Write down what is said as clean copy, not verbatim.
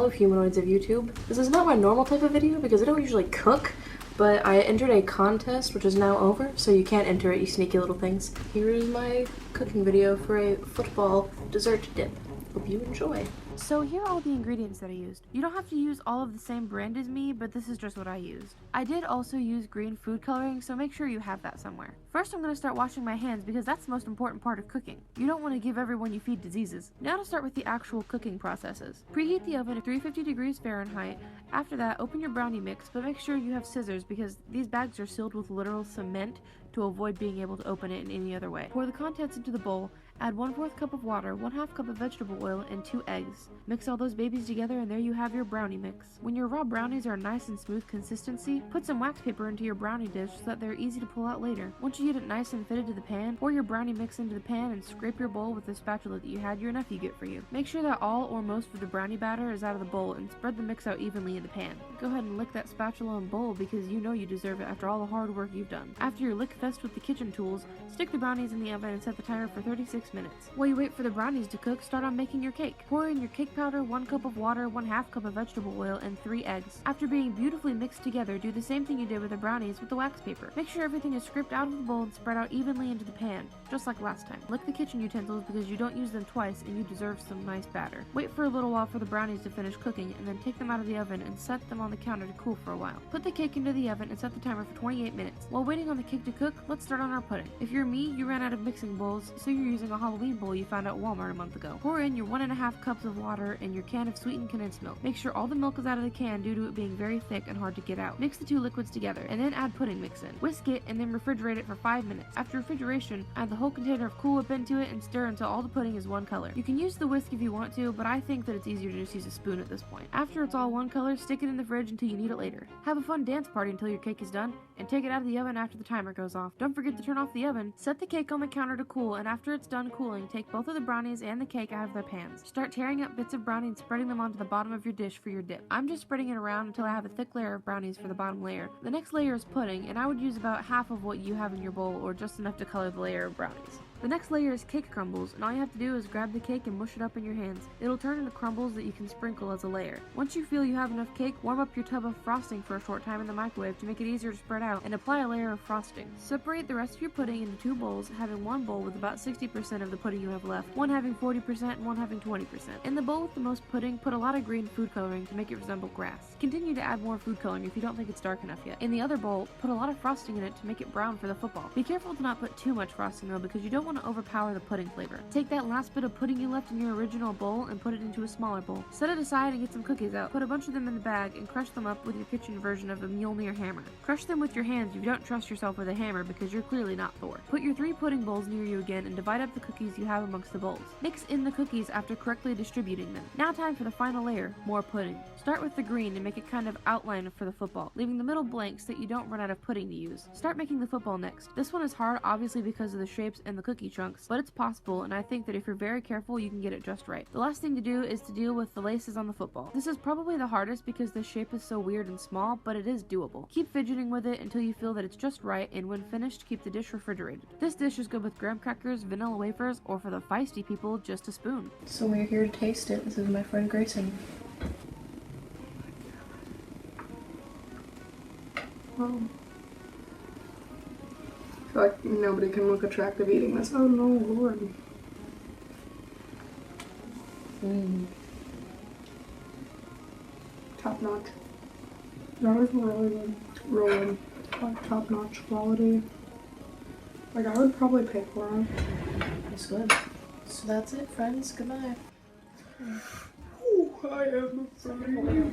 of Humanoids of YouTube. This is not my normal type of video because I don't usually cook, but I entered a contest which is now over, so you can't enter it, you sneaky little things. Here is my cooking video for a football dessert dip. Hope you enjoy. So here are all the ingredients that I used. You don't have to use all of the same brand as me, but this is just what I used. I did also use green food coloring, so make sure you have that somewhere. First I'm going to start washing my hands because that's the most important part of cooking. You don't want to give everyone you feed diseases. Now to start with the actual cooking processes. Preheat the oven at 350 degrees Fahrenheit. After that, open your brownie mix, but make sure you have scissors because these bags are sealed with literal cement to avoid being able to open it in any other way. Pour the contents into the bowl. Add 1/4 cup of water, 1/2 cup of vegetable oil, and 2 eggs. Mix all those babies together and there you have your brownie mix. When your raw brownies are a nice and smooth consistency, put some wax paper into your brownie dish so that they're easy to pull out later. Once you get it nice and fitted to the pan, pour your brownie mix into the pan and scrape your bowl with the spatula that you had your nephew get for you. Make sure that all or most of the brownie batter is out of the bowl and spread the mix out evenly in the pan. Go ahead and lick that spatula and bowl because you know you deserve it after all the hard work you've done. After your lick fest with the kitchen tools, stick the brownies in the oven and set the timer for 36 minutes. While you wait for the brownies to cook, start on making your cake. Pour in your cake powder, 1 cup of water, 1/2 cup of vegetable oil, and 3 eggs. After being beautifully mixed together, do the same thing you did with the brownies with the wax paper. Make sure everything is scraped out of the bowl and spread out evenly into the pan, just like last time. Lick the kitchen utensils because you don't use them twice and you deserve some nice batter. Wait for a little while for the brownies to finish cooking and then take them out of the oven and set them on the counter to cool for a while. Put the cake into the oven and set the timer for 28 minutes. While waiting on the cake to cook, let's start on our pudding. If you're me, you ran out of mixing bowls, so you're using a Halloween bowl you found at Walmart a month ago. Pour in your 1.5 cups of water and your can of sweetened condensed milk. Make sure all the milk is out of the can due to it being very thick and hard to get out. Mix the two liquids together and then add pudding mix in. Whisk it and then refrigerate it for 5 minutes. After refrigeration, add the whole container of Cool Whip into it and stir until all the pudding is one color. You can use the whisk if you want to, but I think that it's easier to just use a spoon at this point. After it's all one color, stick it in the fridge until you need it later. Have a fun dance party until your cake is done and take it out of the oven after the timer goes off. Don't forget to turn off the oven. Set the cake on the counter to cool, and after it's done cooling, take both of the brownies and the cake out of their pans. Start tearing up bits of brownie and spreading them onto the bottom of your dish for your dip. I'm just spreading it around until I have a thick layer of brownies for the bottom layer. The next layer is pudding, and I would use about half of what you have in your bowl or just enough to color the layer of brownies. The next layer is cake crumbles, and all you have to do is grab the cake and mush it up in your hands. It'll turn into crumbles that you can sprinkle as a layer. Once you feel you have enough cake, warm up your tub of frosting for a short time in the microwave to make it easier to spread out, and apply a layer of frosting. Separate the rest of your pudding into 2 bowls, having one bowl with about 60% of the pudding you have left, one having 40% and one having 20%. In the bowl with the most pudding, put a lot of green food coloring to make it resemble grass. Continue to add more food coloring if you don't think it's dark enough yet. In the other bowl, put a lot of frosting in it to make it brown for the football. Be careful to not put too much frosting though, because you don't want to overpower the pudding flavor. Take that last bit of pudding you left in your original bowl and put it into a smaller bowl. Set it aside and get some cookies out. Put a bunch of them in the bag and crush them up with your kitchen version of a Mjolnir hammer. Crush them with your hands if you don't trust yourself with a hammer because you're clearly not Thor. Put your 3 pudding bowls near you again and divide up the cookies you have amongst the bowls. Mix in the cookies after correctly distributing them. Now time for the final layer, more pudding. Start with the green and make it kind of outline for the football, leaving the middle blank so that you don't run out of pudding to use. Start making the football next. This one is hard obviously because of the shapes and the cookie chunks, but it's possible, and I think that if you're very careful you can get it just right. The last thing to do is to deal with the laces on the football. This is probably the hardest because the shape is so weird and small, but it is doable. Keep fidgeting with it until you feel that it's just right, and when finished, keep the dish refrigerated. This dish is good with graham crackers, vanilla wafers, or for the feisty people, just a spoon. So we're here to taste it. This is my friend Grayson. Oh. I feel like nobody can look attractive eating this. Oh no, Lord. Top notch. That was really good. Really top notch quality. Like, I would probably pay for it. It's good. So that's it, friends. Goodbye. Ooh, I am afraid.